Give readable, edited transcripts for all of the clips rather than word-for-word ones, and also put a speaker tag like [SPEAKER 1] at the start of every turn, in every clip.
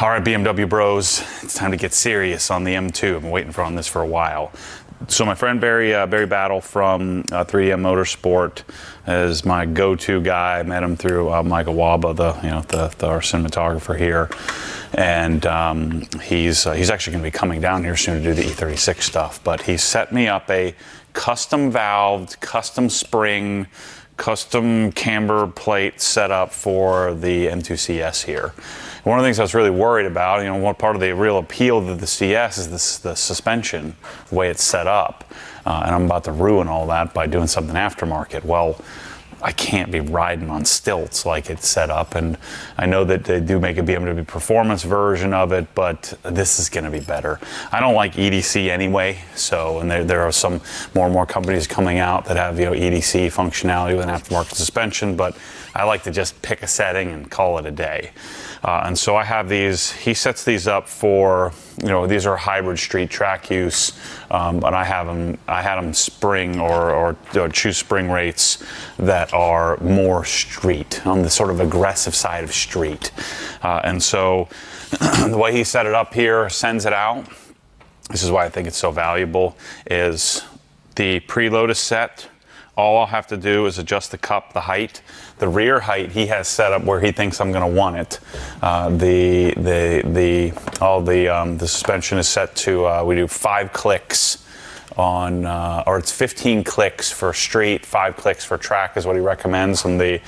[SPEAKER 1] All right, BMW bros, it's time to get serious on the M2. I've been waiting on this for a while. So my friend Barry Battle from 3M Motorsport is my go-to guy. I met him through Michael Waba, our cinematographer here, and he's actually going to be coming down here soon to do the E36 stuff. But he set me up a custom valved, custom spring, custom camber plate setup for the M2CS here. One of the things I was really worried about, one part of the real appeal to the CS is the suspension, the way it's set up. And I'm about to ruin all that by doing something aftermarket. Well, I can't be riding on stilts like it's set up. And I know that they do make a BMW performance version of it, but this is going to be better. I don't like EDC anyway. So, and there are some more and more companies coming out that have, EDC functionality with an aftermarket suspension, but I like to just pick a setting and call it a day. And so I have these, he sets these up for, these are hybrid street track use, but I had them spring or choose spring rates that are more street, on the sort of aggressive side of street. And so the way he set it up here, sends it out, this is why I think it's so valuable, is the preload is set. All I'll have to do is adjust the cup, the height. The rear height he has set up where he thinks I'm going to want it. The suspension is set to we do 5 clicks on, or it's 15 clicks for street, 5 clicks for track is what he recommends on the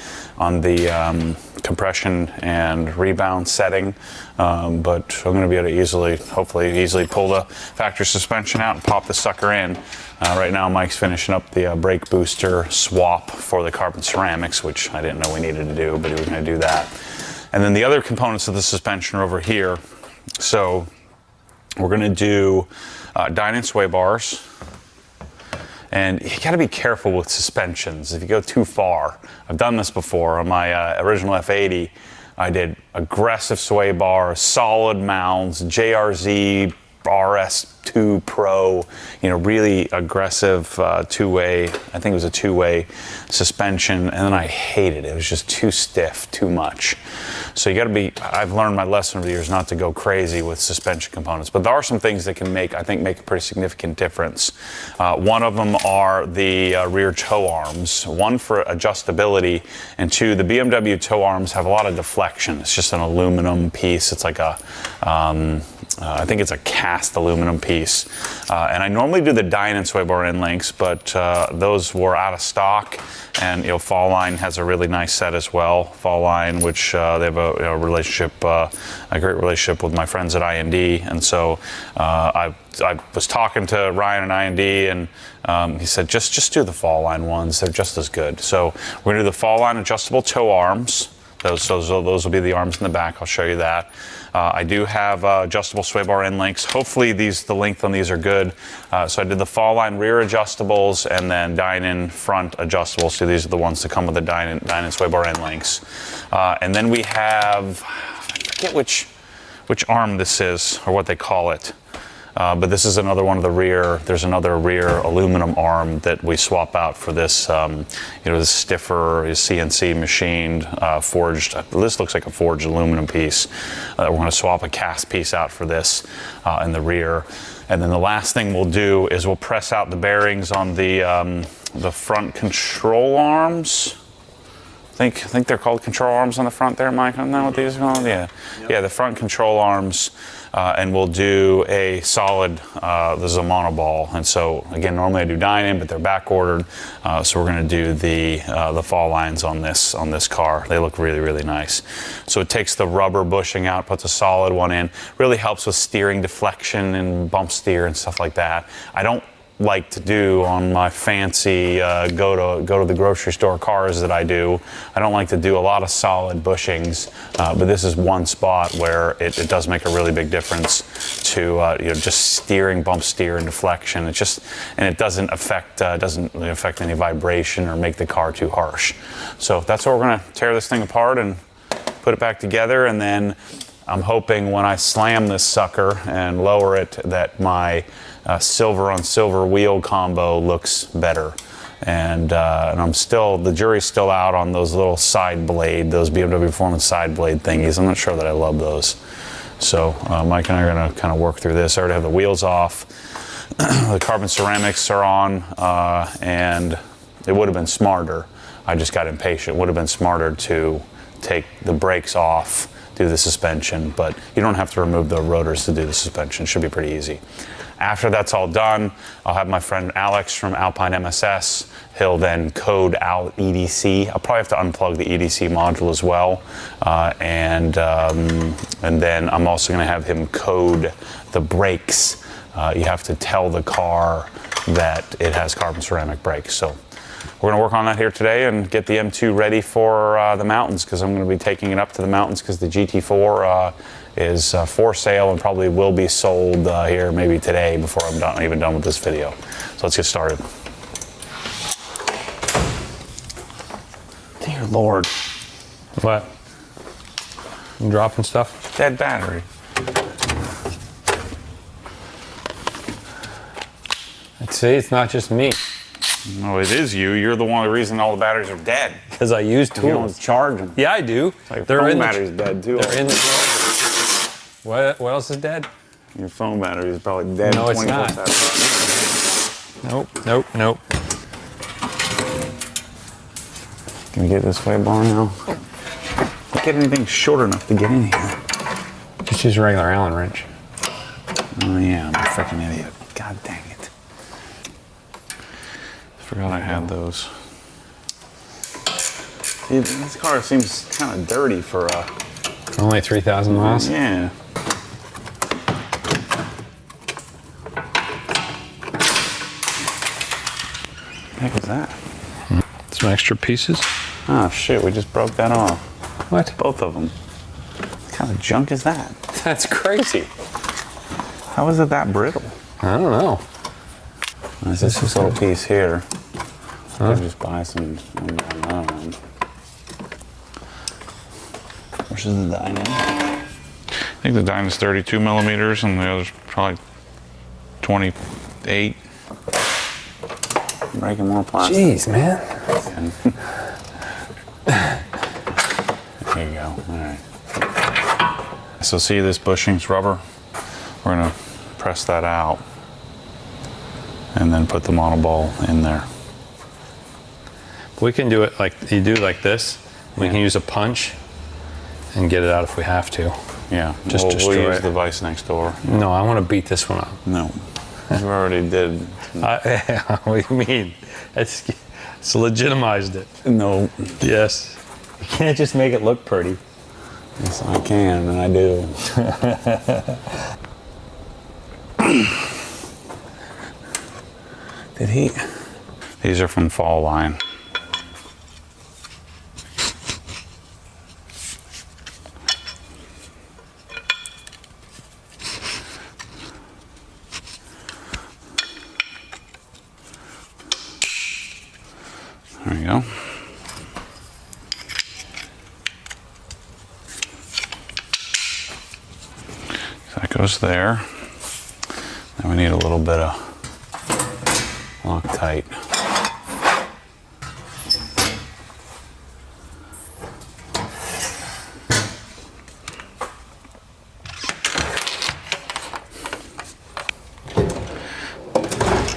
[SPEAKER 1] compression and rebound setting. But I'm going to be able to hopefully easily pull the factory suspension out and pop the sucker in. Right now Mike's finishing up the brake booster swap for the carbon ceramics, which I didn't know we needed to do, but he was going to do that. And then the other components of the suspension are over here. So we're going to do dyno and sway bars. And you got to be careful with suspensions if you go too far. I've done this before. On my original F80, I did aggressive sway bars, solid mounts, JRZ, RS2 Pro, really aggressive two-way, I think it was a two-way suspension, and then I hated it. It was just too stiff, too much. So you got to be, I've learned my lesson over the years not to go crazy with suspension components, but there are some things that can make a pretty significant difference. One of them are the rear toe arms, one for adjustability, and two, the BMW toe arms have a lot of deflection. It's just an aluminum piece. It's like I think it's a cast aluminum piece. And I normally do the dyno and sway bar end links, but those were out of stock. And Fall Line has a really nice set as well. Fall Line, which they have a relationship, a great relationship with my friends at I&D. And so I was talking to Ryan at I&D, and he said, just do the Fall Line ones. They're just as good. So we're gonna do the Fall Line adjustable toe arms. Those will be the arms in the back. I'll show you that. I do have adjustable sway bar end links. Hopefully the length on these are good. So I did the Fall Line rear adjustables and then dyno front adjustables. So these are the ones that come with the dyno and sway bar end links. And then we have, I forget which arm this is or what they call it. But this is another one of the rear. There's another rear aluminum arm that we swap out for this. This stiffer, is CNC machined, forged. This looks like a forged aluminum piece. We're going to swap a cast piece out for this in the rear. And then the last thing we'll do is we'll press out the bearings on the front control arms. I think they're called control arms on the front there, Mike. I don't know what these are called. Yeah, the front control arms. And we'll do a solid, this is a monoball. And so again, normally I do dyno, but they're back ordered. So we're gonna do the Fall Lines on this car. They look really, really nice. So it takes the rubber bushing out, puts a solid one in, really helps with steering deflection and bump steer and stuff like that. I don't like to do on my fancy go to the grocery store cars that I do. I don't like to do a lot of solid bushings, but this is one spot where it does make a really big difference to just steering, bump steer, and deflection. It doesn't affect any vibration or make the car too harsh. So that's what we're gonna tear this thing apart and put it back together, and then I'm hoping when I slam this sucker and lower it that my silver on silver wheel combo looks better. And the jury's still out on those little side blade, those BMW Performance side blade thingies. I'm not sure that I love those. So Mike and I are going to kind of work through this. I already have the wheels off. The carbon ceramics are on, and it would have been smarter. I just got impatient. It would have been smarter to take the brakes off, do the suspension, but you don't have to remove the rotors to do the suspension. It should be pretty easy. After that's all done, I'll have my friend Alex from Alpine MSS. He'll then code out EDC. I'll probably have to unplug the EDC module as well. And then I'm also going to have him code the brakes. You have to tell the car that it has carbon ceramic brakes. So we're going to work on that here today and get the M2 ready for the mountains, because I'm going to be taking it up to the mountains because the GT4 is for sale and probably will be sold here maybe today before I'm even done with this video. So let's get started. Dear Lord.
[SPEAKER 2] What? You dropping stuff?
[SPEAKER 1] Dead battery.
[SPEAKER 2] See, it's not just me.
[SPEAKER 1] No, it is you. You're the reason all the batteries are dead.
[SPEAKER 2] Because I use tools.
[SPEAKER 1] You don't charge them.
[SPEAKER 2] Yeah, I do.
[SPEAKER 1] Like they're phone battery's dead too.
[SPEAKER 2] They're in the drawer. What else is dead?
[SPEAKER 1] Your phone battery is probably dead.
[SPEAKER 2] No, it's not. Nope.
[SPEAKER 1] Can we get this way, bar now? Can't get anything short enough to get in here.
[SPEAKER 2] Just use a regular Allen wrench.
[SPEAKER 1] Oh yeah, I'm a freaking idiot. God dang it. Forgot I had those. This car seems kind of dirty for
[SPEAKER 2] only 3,000 miles?
[SPEAKER 1] Yeah. What the heck was that?
[SPEAKER 2] Some extra pieces.
[SPEAKER 1] Oh shit, we just broke that off.
[SPEAKER 2] What?
[SPEAKER 1] Both of them. What kind of junk is that?
[SPEAKER 2] That's crazy.
[SPEAKER 1] How is it that brittle?
[SPEAKER 2] I don't know.
[SPEAKER 1] There's this little piece here. Huh? Just buy some on that one. Which is the dyno? I think the dyno's 32 millimeters and the other's probably 28. Breaking more plastic.
[SPEAKER 2] Jeez, man.
[SPEAKER 1] There you go. All right. So see this bushing's rubber? We're gonna press that out and then put the monoball in there.
[SPEAKER 2] We can do it like you do, like this. We can use a punch and get it out if we have to.
[SPEAKER 1] Yeah,
[SPEAKER 2] just destroy
[SPEAKER 1] we'll use
[SPEAKER 2] it.
[SPEAKER 1] the vise next door.
[SPEAKER 2] No, I want to beat this one up.
[SPEAKER 1] No, you already did.
[SPEAKER 2] What do you mean? It's legitimized it.
[SPEAKER 1] No.
[SPEAKER 2] Yes. You can't just make it look pretty.
[SPEAKER 1] Yes, I can, and I do. Did he? These are from Fall Line. There you go. So that goes there. Now we need a little bit of Loctite.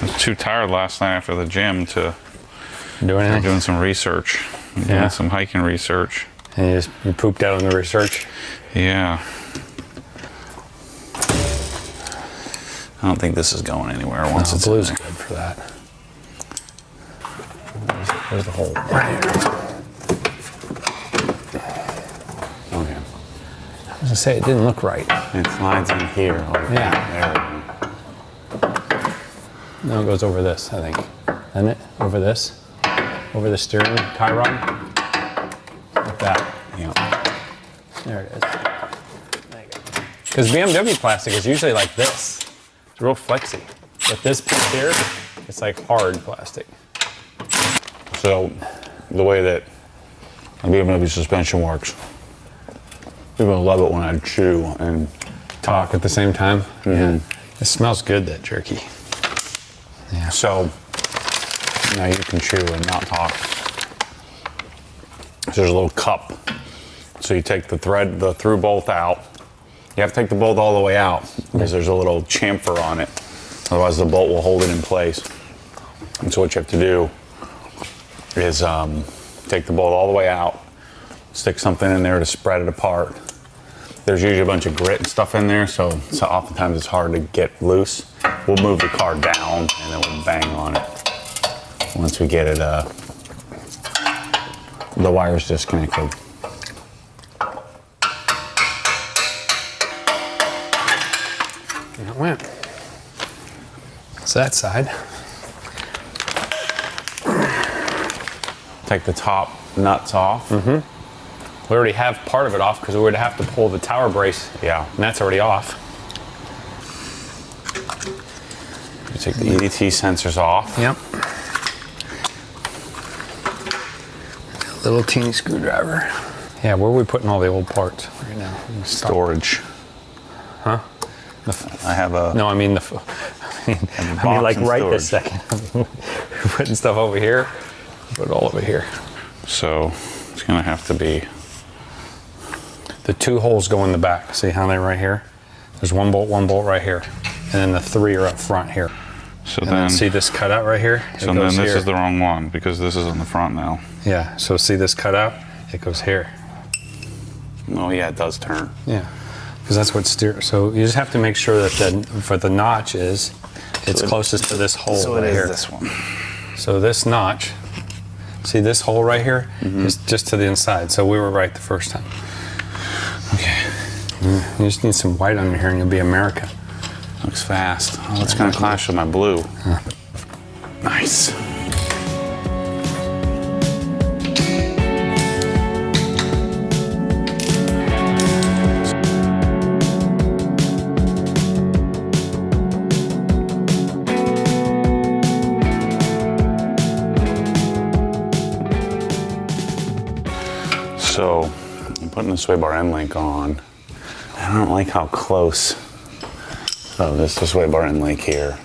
[SPEAKER 1] I was too tired last night after the gym to doing some research. Doing some hiking research.
[SPEAKER 2] And you pooped out on the research?
[SPEAKER 1] Yeah. I don't think this is going anywhere once it's
[SPEAKER 2] blue's good for that. There's the hole. Right here.
[SPEAKER 1] Okay.
[SPEAKER 2] I was gonna say it didn't look right.
[SPEAKER 1] It slides in here.
[SPEAKER 2] Yeah.
[SPEAKER 1] There.
[SPEAKER 2] No, it goes over this, I think. Isn't it? Over this? Over the steering tie rod? Like that.
[SPEAKER 1] Yeah.
[SPEAKER 2] There it is. There you go. Because BMW plastic is usually like this. It's real flexy. But this piece here, it's like hard plastic.
[SPEAKER 1] So, the way that a BMW suspension works, people love it when I chew and
[SPEAKER 2] Talk at the same time?
[SPEAKER 1] Mm-hmm.
[SPEAKER 2] Yeah. It smells good, that jerky. Yeah.
[SPEAKER 1] So, now you can chew and not talk. So there's a little cup. So you take the through bolt out, You have to take the bolt all the way out because there's a little chamfer on it. Otherwise the bolt will hold it in place. And so what you have to do is take the bolt all the way out, stick something in there to spread it apart. There's usually a bunch of grit and stuff in there, so oftentimes it's hard to get loose. We'll move the car down and then we'll bang on it. Once we get it, the wire's disconnected.
[SPEAKER 2] And it went. So that side.
[SPEAKER 1] Take the top nuts off.
[SPEAKER 2] We already have part of it off because we would have to pull the tower brace.
[SPEAKER 1] Yeah.
[SPEAKER 2] And that's already off.
[SPEAKER 1] You take the EDT sensors off.
[SPEAKER 2] Yep. Little teeny screwdriver. Yeah, where are we putting all the old parts right now?
[SPEAKER 1] Storage.
[SPEAKER 2] Huh?
[SPEAKER 1] I have a...
[SPEAKER 2] No, I mean I mean like right this
[SPEAKER 1] storage.
[SPEAKER 2] second. We're putting stuff over here. Put it all over here.
[SPEAKER 1] So it's gonna have to be...
[SPEAKER 2] The 2 holes go in the back. See how they're right here? There's one bolt right here. And then the 3 are up front here.
[SPEAKER 1] So
[SPEAKER 2] And
[SPEAKER 1] then
[SPEAKER 2] see this cutout right here?
[SPEAKER 1] So then this is the wrong one because this is on the front now.
[SPEAKER 2] Yeah, so see this cutout? It goes here.
[SPEAKER 1] Oh yeah, it does turn.
[SPEAKER 2] Yeah, because that's what steers. So you just have to make sure that for the notch it's closest to this hole
[SPEAKER 1] So it
[SPEAKER 2] right
[SPEAKER 1] is
[SPEAKER 2] here.
[SPEAKER 1] this one.
[SPEAKER 2] So this notch, see this hole right here is just to the inside. So we were right the first time.
[SPEAKER 1] Okay.
[SPEAKER 2] You just need some white under here and you'll be America.
[SPEAKER 1] Looks fast. Oh, it's gonna clash with my blue. Nice. So I'm putting the sway bar end link on. I don't like how close. Oh, this is the sway bar end link here.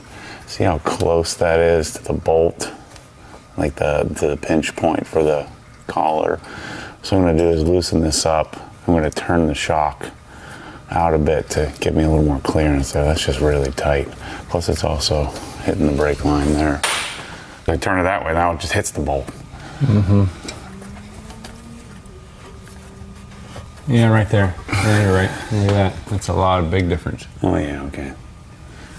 [SPEAKER 1] See how close that is to the bolt, like to the pinch point for the collar. So what I'm gonna do is loosen this up. I'm gonna turn the shock out a bit to give me a little more clearance there. That's just really tight. Plus it's also hitting the brake line there. If I turn it that way, now it just hits the bolt.
[SPEAKER 2] Yeah, right there. Yeah, you're right. Look at that. That's a lot of big difference.
[SPEAKER 1] Oh yeah, okay.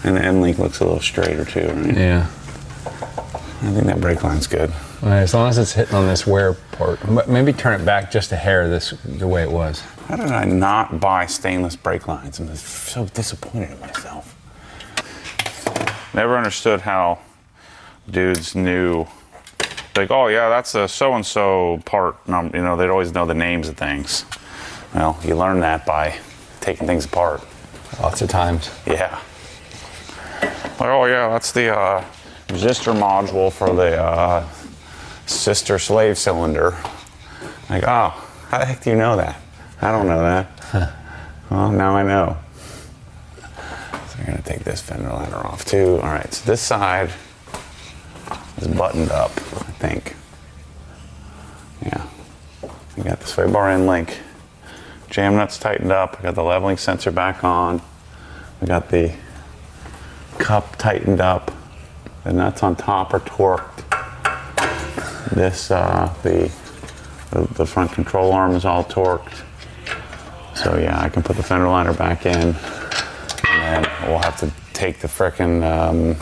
[SPEAKER 1] And the end link looks a little straighter too, right?
[SPEAKER 2] Yeah.
[SPEAKER 1] I think that brake line's good.
[SPEAKER 2] All right, as long as it's hitting on this wear part, but maybe turn it back just a hair the way it was.
[SPEAKER 1] How did I not buy stainless brake lines? I'm so disappointed in myself. Never understood how dudes knew, like, oh yeah, that's a so-and-so part number. You know, they'd always know the names of things. Well, you learn that by taking things apart.
[SPEAKER 2] Lots of times.
[SPEAKER 1] Yeah. Like, oh yeah, that's the resistor module for the sister slave cylinder. Like, oh, how the heck do you know that? I don't know that. Well, now I know. So I'm gonna take this fender liner off too. All right, so this side is buttoned up, I think. Yeah. We got the sway bar end link. Jam nuts tightened up. I got the leveling sensor back on. We got the cup tightened up. The nuts on top are torqued. This, the front control arm is all torqued. So yeah, I can put the fender liner back in, and then we'll have to take the frickin',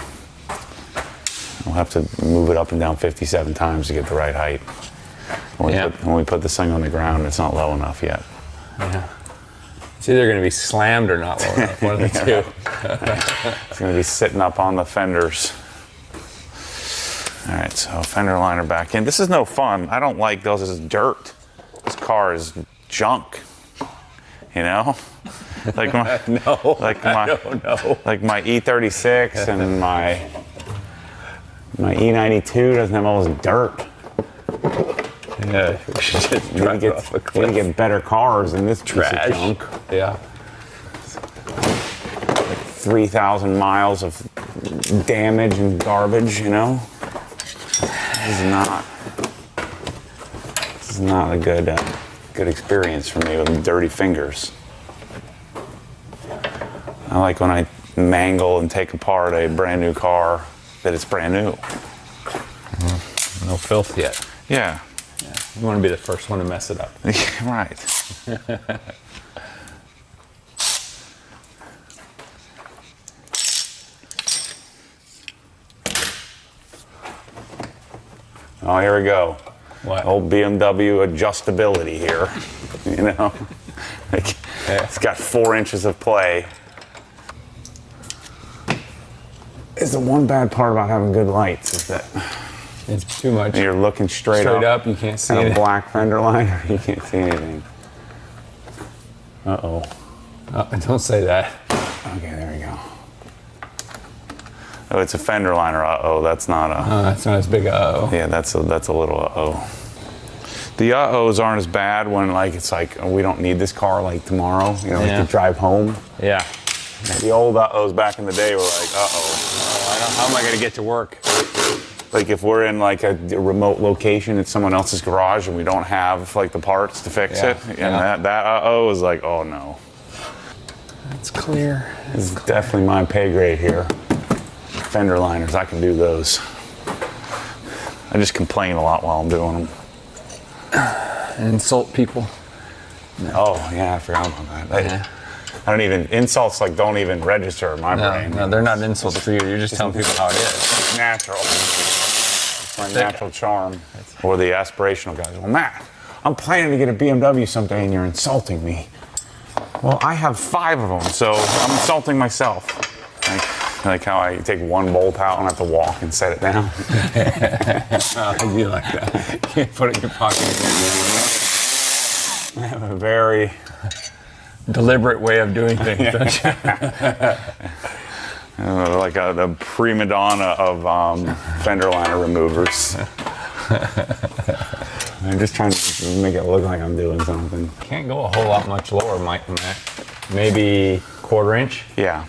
[SPEAKER 1] we'll have to move it up and down 57 times to get the right height. When we put this thing on the ground, it's not low enough yet.
[SPEAKER 2] Yeah. It's either going to be slammed or not low enough. One of the two.
[SPEAKER 1] It's going to be sitting up on the fenders. All right, so fender liner back in. This is no fun. I don't like those. This is dirt. This car is junk. You know, like my like my E36 and my E92 doesn't have all this dirt.
[SPEAKER 2] Yeah, we should just
[SPEAKER 1] We need to get better cars than this piece of junk.
[SPEAKER 2] Yeah.
[SPEAKER 1] 3,000 miles of damage and garbage, you know? This is not a good experience for me with dirty fingers. I like when I mangle and take apart a brand new car that it's brand new.
[SPEAKER 2] No filth yet.
[SPEAKER 1] Yeah.
[SPEAKER 2] You want to be the first one to mess it up.
[SPEAKER 1] Right. Oh, here we go.
[SPEAKER 2] What?
[SPEAKER 1] Old BMW adjustability here. You know? Like, it's got 4 inches of play. Is the one bad part about having good lights is that
[SPEAKER 2] It's too much.
[SPEAKER 1] you're looking straight
[SPEAKER 2] up, you can't see
[SPEAKER 1] at a
[SPEAKER 2] anything.
[SPEAKER 1] black fender liner, you can't see anything. Uh-oh.
[SPEAKER 2] Don't say that.
[SPEAKER 1] Okay, there we go. Oh, it's a fender liner. Uh-oh, that's not a...
[SPEAKER 2] That's not as big a uh-oh.
[SPEAKER 1] Yeah, that's a little uh-oh. The uh-ohs aren't as bad when, like, it's like, oh, we don't need this car, like, tomorrow. You know,
[SPEAKER 2] Yeah.
[SPEAKER 1] like, to drive home.
[SPEAKER 2] Yeah.
[SPEAKER 1] The old uh-ohs back in the day were like, uh-oh.
[SPEAKER 2] How am I going to get to work?
[SPEAKER 1] Like, if we're in, like, a remote location, it's someone else's garage, and we don't have, like, the parts to fix
[SPEAKER 2] Yeah,
[SPEAKER 1] it. And
[SPEAKER 2] yeah.
[SPEAKER 1] that uh-oh is like, oh, no.
[SPEAKER 2] It's clear.
[SPEAKER 1] This is definitely my pay grade here. Fender liners, I can do those. I just complain a lot while I'm doing them.
[SPEAKER 2] And insult people.
[SPEAKER 1] Oh, yeah, I forgot about that.
[SPEAKER 2] Yeah.
[SPEAKER 1] I don't even, insults like don't even register in my brain.
[SPEAKER 2] No, they're not insults for you. You're just telling people how it is.
[SPEAKER 1] It's natural. It's my natural charm. Or the aspirational guys. Well, Matt, I'm planning to get a BMW someday and you're insulting me. Well, I have 5 of them, so I'm insulting myself. Like how I take one bolt out and have to walk and set it down.
[SPEAKER 2] I do like that. You can't put it in your pocket.
[SPEAKER 1] I have a very
[SPEAKER 2] Deliberate way of doing things, don't you?
[SPEAKER 1] like the prima donna of fender liner removers. I'm just trying to make it look like I'm doing something.
[SPEAKER 2] Can't go a whole lot much lower, Mike, Matt. Maybe 1/4 inch.
[SPEAKER 1] Yeah,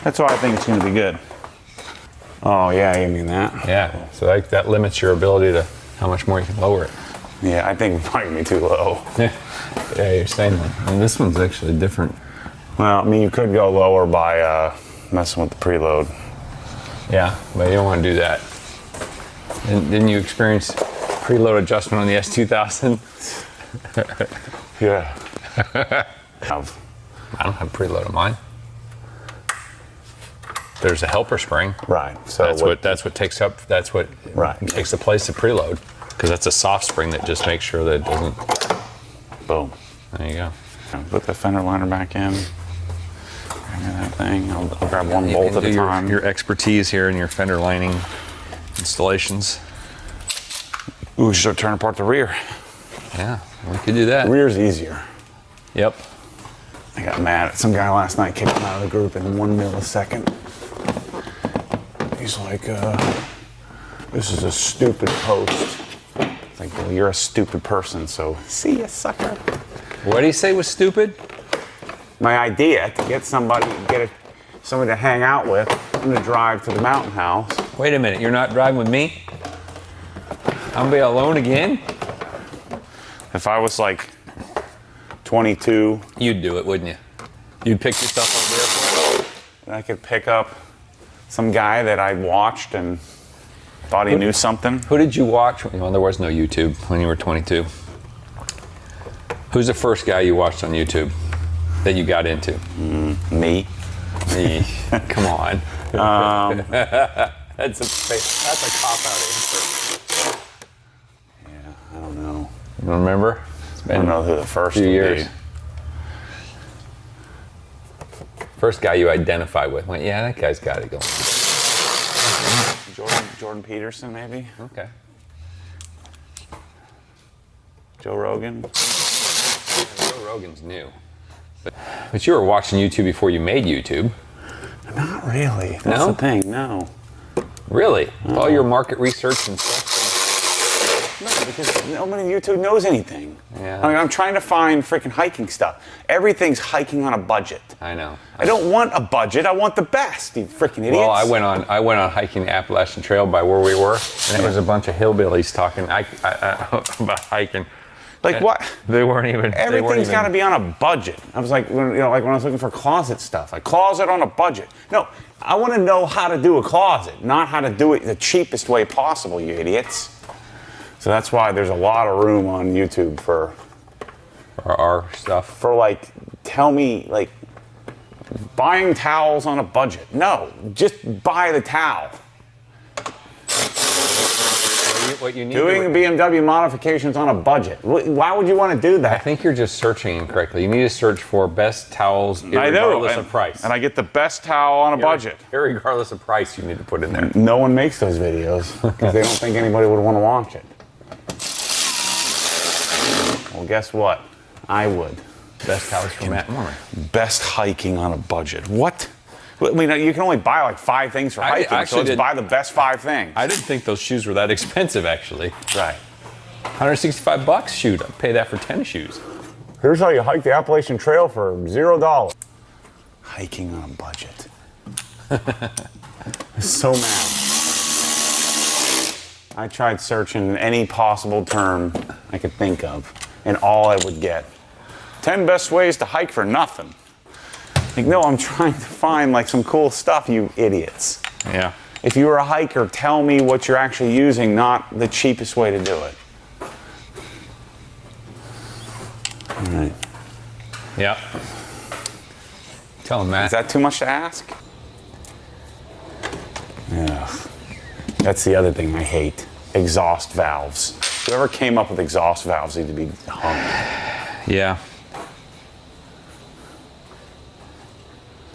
[SPEAKER 1] that's why I think it's going to be good. Oh yeah, you mean that?
[SPEAKER 2] Yeah. So that limits your ability to how much more you can lower it.
[SPEAKER 1] Yeah, I think it might be too low.
[SPEAKER 2] Yeah, you're saying that. And this one's actually different.
[SPEAKER 1] Well, I mean, you could go lower by messing with the preload.
[SPEAKER 2] Yeah, but you don't want to do that. And didn't you experience preload adjustment on the S2000?
[SPEAKER 1] Yeah.
[SPEAKER 2] I don't have preload on mine. There's a helper spring.
[SPEAKER 1] Right. So
[SPEAKER 2] That's what takes up. That's what
[SPEAKER 1] Right.
[SPEAKER 2] takes the place of preload, because that's a soft spring that just makes sure that it doesn't.
[SPEAKER 1] Boom.
[SPEAKER 2] There you go.
[SPEAKER 1] Put the fender liner back in. Grab that thing. I'll grab one
[SPEAKER 2] You
[SPEAKER 1] bolt
[SPEAKER 2] can
[SPEAKER 1] at a
[SPEAKER 2] do
[SPEAKER 1] time.
[SPEAKER 2] Your expertise here in your fender lining installations.
[SPEAKER 1] Ooh, we should start tearing apart the rear.
[SPEAKER 2] Yeah, we could do that.
[SPEAKER 1] The rear's easier.
[SPEAKER 2] Yep.
[SPEAKER 1] I got mad at some guy last night, kicked him out of the group in 1 millisecond. He's like, this is a stupid post. It's like, well, you're a stupid person, so see ya, sucker.
[SPEAKER 2] What did he say was stupid?
[SPEAKER 1] My idea to get somebody to hang out with, I'm gonna drive to the mountain house.
[SPEAKER 2] Wait a minute, you're not driving with me? I'm gonna be alone again?
[SPEAKER 1] If I was like 22,
[SPEAKER 2] You'd do it, wouldn't you? You'd pick yourself up there.
[SPEAKER 1] I could pick up some guy that I watched and thought he knew something.
[SPEAKER 2] Who did you watch? Well, there was no YouTube when you were 22. Who's the first guy you watched on YouTube that you got into?
[SPEAKER 1] Me.
[SPEAKER 2] Me. Come on. That's a cop-out answer.
[SPEAKER 1] Yeah, I don't know.
[SPEAKER 2] You don't remember? It's
[SPEAKER 1] I don't know who the first
[SPEAKER 2] few
[SPEAKER 1] would
[SPEAKER 2] years.
[SPEAKER 1] be.
[SPEAKER 2] First guy you identify with. Went, yeah, that guy's got it going.
[SPEAKER 1] Jordan Peterson, maybe?
[SPEAKER 2] Okay.
[SPEAKER 1] Joe Rogan?
[SPEAKER 2] Joe Rogan's new. But you were watching YouTube before you made YouTube.
[SPEAKER 1] Not really. That's
[SPEAKER 2] No?
[SPEAKER 1] the thing, no.
[SPEAKER 2] Really? All your market research and stuff.
[SPEAKER 1] No, because nobody on YouTube knows anything.
[SPEAKER 2] Yeah.
[SPEAKER 1] I mean, I'm trying to find freaking hiking stuff. Everything's hiking on a budget.
[SPEAKER 2] I know.
[SPEAKER 1] I don't want a budget. I want the best, you freaking idiots.
[SPEAKER 2] Well, I went on hiking the Appalachian Trail by where we were, and it was a bunch of hillbillies talking about hiking.
[SPEAKER 1] Like what?
[SPEAKER 2] They weren't even.
[SPEAKER 1] Everything's got to be on a budget. I was like, when I was looking for closet stuff, a closet on a budget. No, I want to know how to do a closet, not how to do it the cheapest way possible, you idiots. So that's why there's a lot of room on YouTube for
[SPEAKER 2] our stuff.
[SPEAKER 1] For like, tell me like, buying towels on a budget. No, just buy the towel.
[SPEAKER 2] What you need
[SPEAKER 1] Doing BMW modifications on a budget. Why would you want to do that?
[SPEAKER 2] I think you're just searching incorrectly. You need to search for best towels regardless of price.
[SPEAKER 1] And I get the best towel on a budget.
[SPEAKER 2] Regardless of price, you need to put in there.
[SPEAKER 1] No one makes those videos because they don't think anybody would want to watch it. Well, guess what? I would.
[SPEAKER 2] Best towels for Matt Moore.
[SPEAKER 1] Best hiking on a budget. What? I mean, you can only buy like 5 things for hiking, so let's buy the best 5 things.
[SPEAKER 2] I didn't think those shoes were that expensive, actually.
[SPEAKER 1] Right.
[SPEAKER 2] $165? Shoot, I'd pay that for 10 shoes.
[SPEAKER 1] Here's how you hike the Appalachian Trail for $0. Hiking on a budget. I'm so mad. I tried searching any possible term I could think of, and all I would get. 10 best ways to hike for nothing. Like, no, I'm trying to find like some cool stuff, you idiots.
[SPEAKER 2] Yeah.
[SPEAKER 1] If you were a hiker, tell me what you're actually using, not the cheapest way to do it. All right.
[SPEAKER 2] Yeah. Tell him, Matt.
[SPEAKER 1] Is that too much to ask? Yeah. That's the other thing I hate. Exhaust valves. Whoever came up with exhaust valves need to be hung.
[SPEAKER 2] Yeah.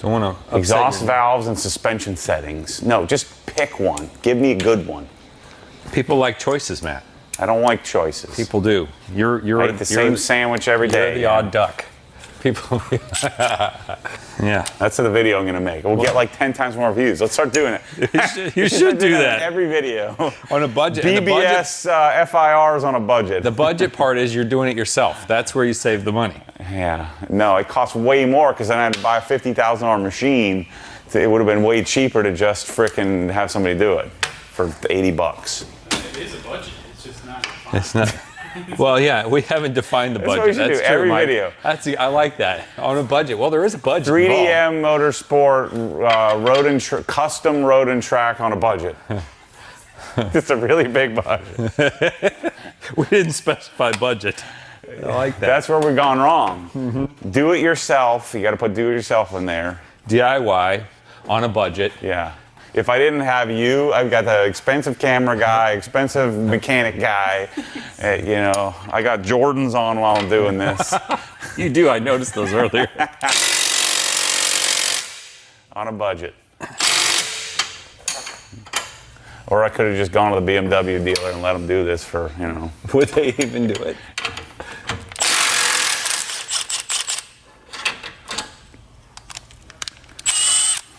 [SPEAKER 2] Don't want to
[SPEAKER 1] exhaust valves and suspension settings. No, just pick one. Give me a good one.
[SPEAKER 2] People like choices, Matt.
[SPEAKER 1] I don't like choices.
[SPEAKER 2] People do. You're
[SPEAKER 1] I eat the same sandwich every day.
[SPEAKER 2] You're the odd duck. People. Yeah.
[SPEAKER 1] That's the video I'm going to make. We'll get like 10 times more views. Let's start doing it.
[SPEAKER 2] You should do that.
[SPEAKER 1] In every video.
[SPEAKER 2] On a budget.
[SPEAKER 1] BBS FIRs on a budget.
[SPEAKER 2] The budget part is you're doing it yourself. That's where you save the money.
[SPEAKER 1] Yeah. No, it costs way more because then I had to buy a $50,000 machine. It would have been way cheaper to just frickin' have somebody do it for $80.
[SPEAKER 3] It is a budget. It's just not.
[SPEAKER 2] It's not. Well, yeah, we haven't defined the budget.
[SPEAKER 1] That's what we should do every video.
[SPEAKER 2] I like that. On a budget. Well, there is a budget.
[SPEAKER 1] 3DM Motorsport custom road and track on a budget. It's a really big budget.
[SPEAKER 2] We didn't specify budget. I like that.
[SPEAKER 1] That's where we've gone wrong. Mm-hmm. Do it yourself. You got to put do it yourself in there.
[SPEAKER 2] DIY on a budget.
[SPEAKER 1] Yeah. If I didn't have you, I've got the expensive camera guy, expensive mechanic guy. I got Jordans on while I'm doing this.
[SPEAKER 2] You do. I noticed those earlier.
[SPEAKER 1] On a budget. Or I could have just gone to the BMW dealer and let them do this for,
[SPEAKER 2] Would they even do it?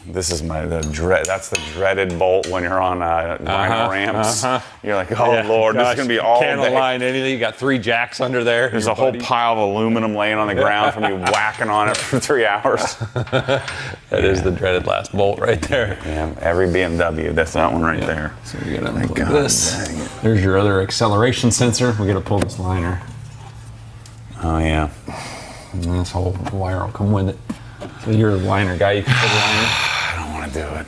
[SPEAKER 1] This is that's the dreaded bolt when you're on vinyl ramps. You're like, oh yeah, Lord, gosh, this is going to be all
[SPEAKER 2] can't
[SPEAKER 1] day.
[SPEAKER 2] align anything. You got 3 jacks under there.
[SPEAKER 1] There's a whole pile of aluminum laying on the ground from you whacking on it for 3 hours.
[SPEAKER 2] That is the dreaded last bolt right there.
[SPEAKER 1] Yeah, every BMW, that's that one right there.
[SPEAKER 2] So we got to pull this. There's your other acceleration sensor. We got to pull this liner.
[SPEAKER 1] Oh yeah.
[SPEAKER 2] And this whole wire will come with it. So you're a liner guy. You can pull the liner.
[SPEAKER 1] I don't want to do it.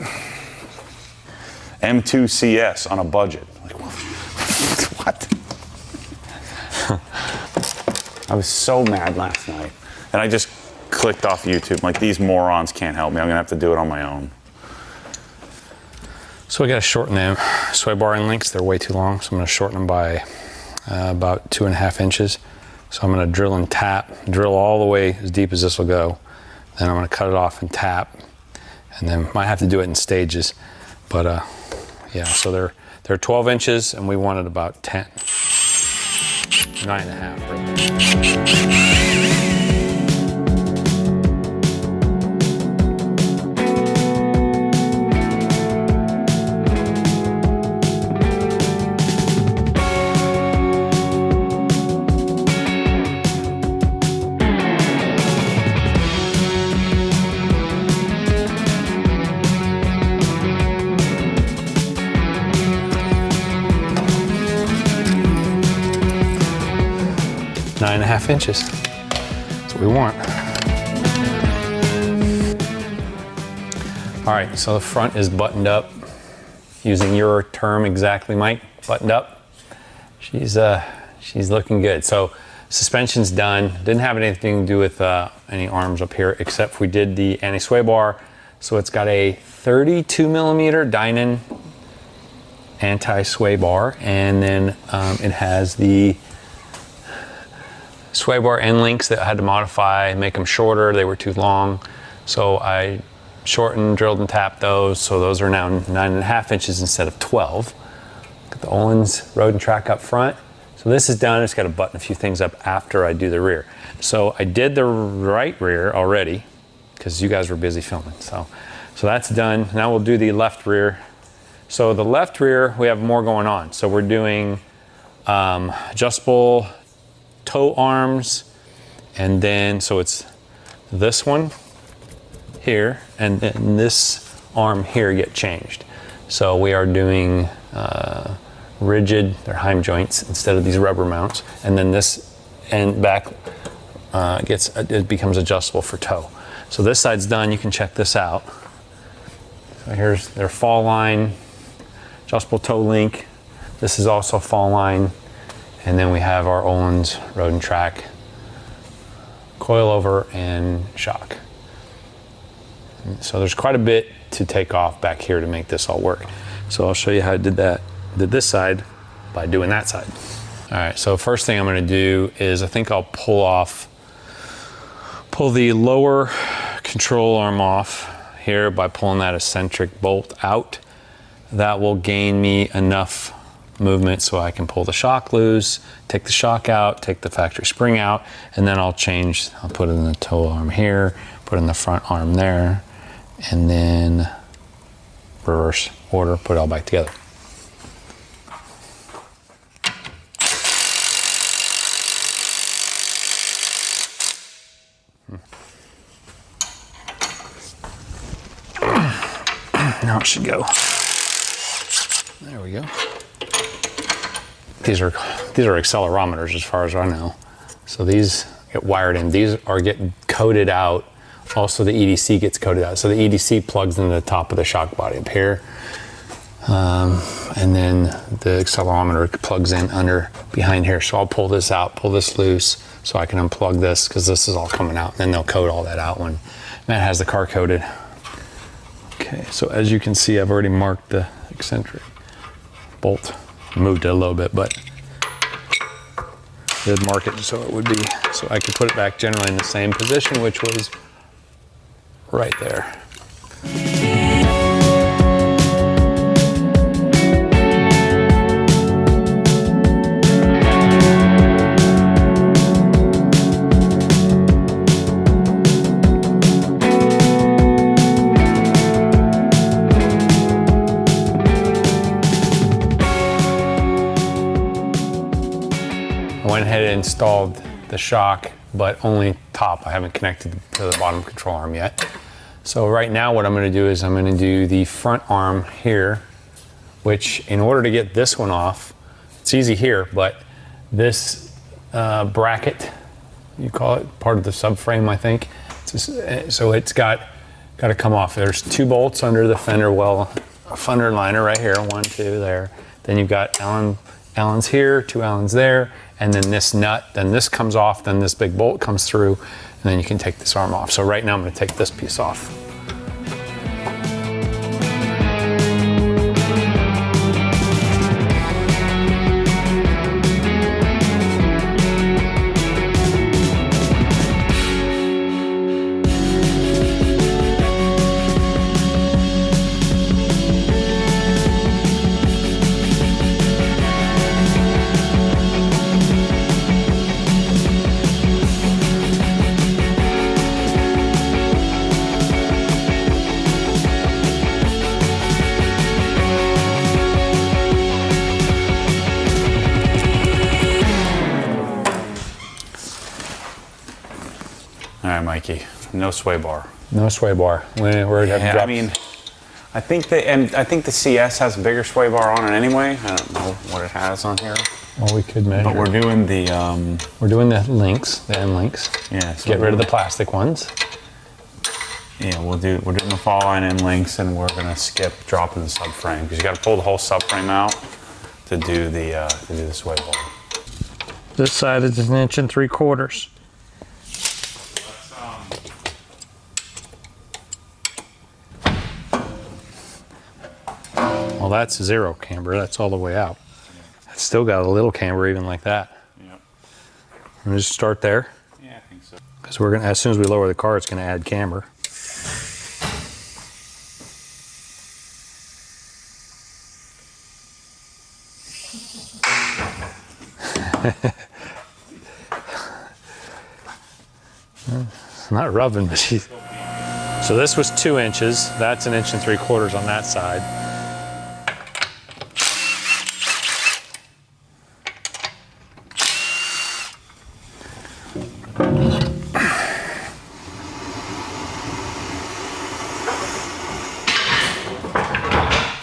[SPEAKER 1] M2CS on a budget. Like, what? I was so mad last night. And I just clicked off YouTube. Like, these morons can't help me. I'm going to have to do it on my own.
[SPEAKER 2] So we got to shorten them sway bar end links. They're way too long. So I'm going to shorten them by about 2.5 inches. So I'm going to drill and tap, drill all the way as deep as this will go. Then I'm going to cut it off and tap, and then might have to do it in stages. But yeah, so they're 12 inches, and we wanted about 10, 9.5 right there. 2.5 inches. That's what we want. All right, so the front is buttoned up. Using your term exactly, Mike, buttoned up. She's looking good. So suspension's done. Didn't have anything to do with any arms up here, except we did the anti-sway bar. So it's got a 32 millimeter Dynon anti-sway bar, and then it has the sway bar end links that I had to modify, make them shorter. They were too long. So I shortened, drilled and tapped those. So those are now 9.5 inches instead of 12. Got the Öhlins road and track up front. So this is done. I just got to button a few things up after I do the rear. So I did the right rear already because you guys were busy filming. So that's done. Now we'll do the left rear. So the left rear, we have more going on. So we're doing adjustable toe arms, and then so it's this one here, and then this arm here get changed. So we are doing rigid, they're Heim joints instead of these rubber mounts, and then this end back it becomes adjustable for toe. So this side's done. You can check this out. So here's their fall line, adjustable toe link. This is also fall line, and then we have our Öhlins road and track coil over and shock. So there's quite a bit to take off back here to make this all work. So I'll show you how I did that. Did this side by doing that side. All right, so first thing I'm gonna do is I think I'll pull the lower control arm off here by pulling that eccentric bolt out. That will gain me enough movement so I can pull the shock loose, take the shock out, take the factory spring out, and then I'll put it in the toe arm here, put in the front arm there, and then reverse order, put it all back together. Now it should go. There we go. These are accelerometers as far as I know. So these get wired in. These are getting coded out. Also the EDC gets coded out. So the EDC plugs into the top of the shock body up here. And then the accelerometer plugs in behind here. So I'll pull this out, pull this loose so I can unplug this because this is all coming out. And then they'll code all that out when Matt has the car coded. Okay, so as you can see, I've already marked the eccentric bolt. Moved it a little bit, but did mark it so I could put it back generally in the same position, which was right there. I went ahead and installed the shock, but only top. I haven't connected to the bottom control arm yet. So right now what I'm gonna do is I'm gonna do the front arm here, which in order to get this one off, it's easy here, but this bracket, you call it, part of the subframe, I think. So it's got to come off. There's 2 bolts under the fender fender liner right here, 1, 2 there. Then you've got Allens here, 2 Allens there, and then this nut, then this comes off, then this big bolt comes through, and then you can take this arm off. So right now I'm gonna take this piece off.
[SPEAKER 1] All right, Mikey, no sway bar.
[SPEAKER 2] No sway bar. We're gonna have to drop.
[SPEAKER 1] I mean, I think the CS has a bigger sway bar on it anyway. I don't know what it has on here.
[SPEAKER 2] Well, we could measure.
[SPEAKER 1] But we're doing the
[SPEAKER 2] We're doing the links, the end links.
[SPEAKER 1] yeah. So
[SPEAKER 2] Get rid of the plastic ones.
[SPEAKER 1] Yeah, we're doing the fall line end links, and we're gonna skip dropping the subframe because you got to pull the whole subframe out to do the sway bar.
[SPEAKER 2] This side is 1 3/4 inches. Well, that's 0 camber. That's all the way out. It's still got a little camber even like that.
[SPEAKER 1] Yep.
[SPEAKER 2] I'm gonna just start there
[SPEAKER 1] Yeah, I think so.
[SPEAKER 2] because we're gonna, as soon as we lower the car, it's gonna add camber. It's not rubbing, but she's. So this was 2 inches. That's 1 3/4 inches on that side.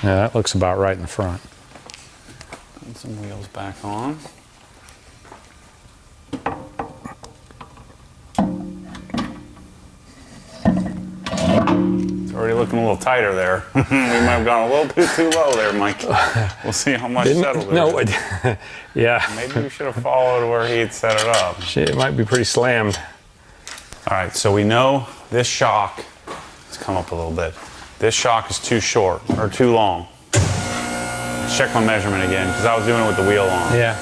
[SPEAKER 2] Yeah, that looks about right in the front.
[SPEAKER 1] Put some wheels back on. It's already looking a little tighter there. We might have gone a little bit too low there, Mike. We'll see how much settled there.
[SPEAKER 2] No, yeah.
[SPEAKER 1] Maybe we should have followed where he had set it up.
[SPEAKER 2] Shit, it might be pretty slammed.
[SPEAKER 1] All right, so we know this shock, let's come up a little bit. This shock is too short or too long. Let's check my measurement again because I was doing it with the wheel on.
[SPEAKER 2] Yeah.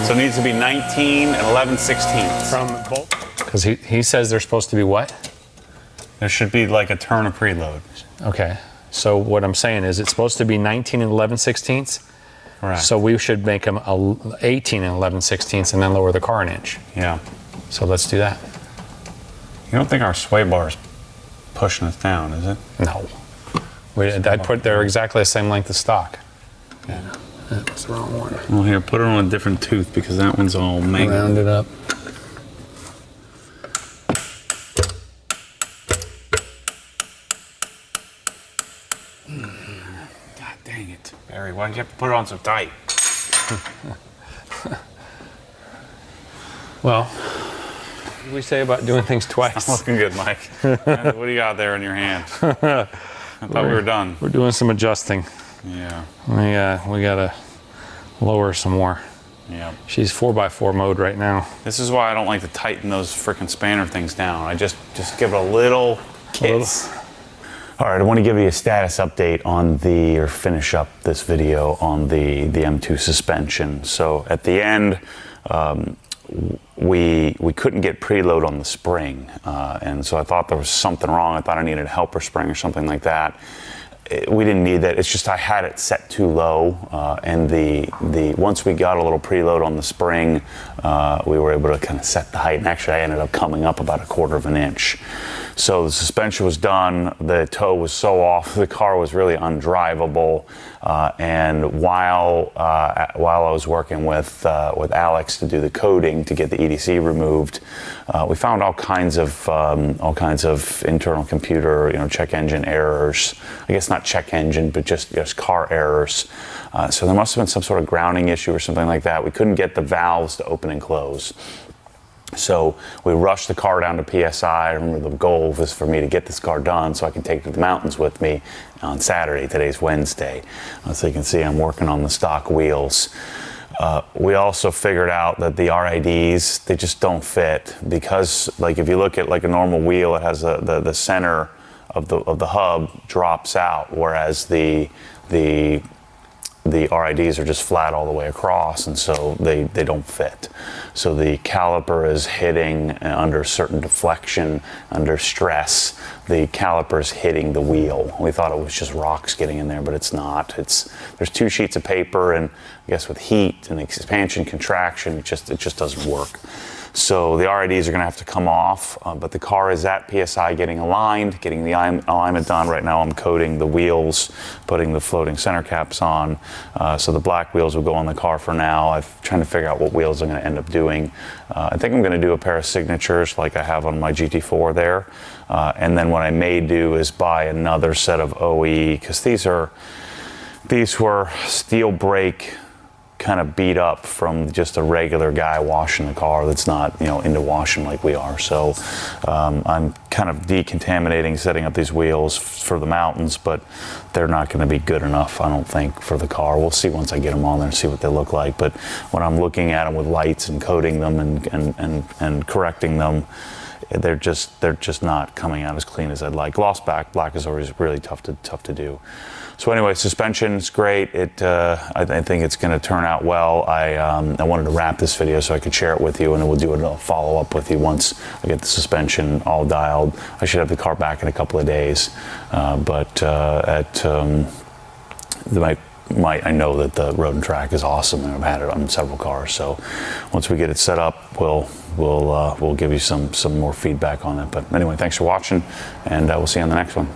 [SPEAKER 1] So it needs to be 19 and 11/16.
[SPEAKER 2] From bolt? Because he says they're supposed to be what?
[SPEAKER 1] There should be like a turn of preload.
[SPEAKER 2] Okay. So what I'm saying is it's supposed to be 19 and 11/16.
[SPEAKER 1] Correct.
[SPEAKER 2] So we should make them 18 and 11/16 and then lower the car 1 inch.
[SPEAKER 1] Yeah.
[SPEAKER 2] So let's do that.
[SPEAKER 1] You don't think our sway bar is pushing us down, is it?
[SPEAKER 2] No. I'd put they're exactly the same length as stock. Yeah. That's the wrong one.
[SPEAKER 1] Well, here, put it on a different tooth because that one's all mangled.
[SPEAKER 2] Round it up.
[SPEAKER 1] God dang it. Barry, why did you have to put it on so tight?
[SPEAKER 2] Well, what do we say about doing things twice?
[SPEAKER 1] Looking good, Mike. What do you got there in your hand? I thought we were done.
[SPEAKER 2] We're doing some adjusting.
[SPEAKER 1] Yeah.
[SPEAKER 2] We gotta lower some more.
[SPEAKER 1] Yeah.
[SPEAKER 2] She's 4x4 mode right now.
[SPEAKER 1] This is why I don't like to tighten those freaking spanner things down. I just give it a little kiss. All right, I want to give you a status update on or finish up this video on the M2 suspension. So at the end, we couldn't get preload on the spring, and so I thought there was something wrong. I thought I needed a helper spring or something like that. We didn't need that. It's just I had it set too low, and once we got a little preload on the spring, we were able to kind of set the height. And actually, I ended up coming up about 1/4 inch. So the suspension was done. The toe was so off, the car was really undrivable. And while I was working with Alex to do the coding to get the EDC removed, we found all kinds of internal computer, check engine errors. I guess not check engine, but just car errors. So there must have been some sort of grounding issue or something like that. We couldn't get the valves to open and close. So we rushed the car down to PSI. I remember the goal was for me to get this car done so I can take it to the mountains with me on Saturday. Today's Wednesday. So you can see I'm working on the stock wheels. We also figured out that the RIDs, they just don't fit because, like, if you look at like a normal wheel, it has the center of the hub drops out, whereas the RIDs are just flat all the way across, and so they don't fit. So the caliper is hitting under certain deflection, under stress. The caliper is hitting the wheel. We thought it was just rocks getting in there, but it's not. There's 2 sheets of paper, and I guess with heat and expansion, contraction, it just doesn't work. So the RIDs are going to have to come off, but the car is at PSI getting aligned, getting the alignment done. Right now I'm coating the wheels, putting the floating center caps on. So the black wheels will go on the car for now. I'm trying to figure out what wheels I'm going to end up doing. I think I'm going to do a pair of signatures like I have on my GT4 there. And then what I may do is buy another set of OE, because these were steel brake kind of beat up from just a regular guy washing the car that's not, you know, into washing like we are. So I'm kind of decontaminating, setting up these wheels for the mountains, but they're not going to be good enough, I don't think, for the car. We'll see once I get them on there and see what they look like. But when I'm looking at them with lights and coating them and correcting them, they're just not coming out as clean as I'd like. Gloss black is always really tough to do. So anyway, suspension's great. I think it's going to turn out well. I wanted to wrap this video so I could share it with you, and then we'll do a follow-up with you once I get the suspension all dialed. I should have the car back in a couple of days, I know that the road and track is awesome, and I've had it on several cars. So once we get it set up, we'll give you some more feedback on it. But anyway, thanks for watching, and we'll see you on the next one.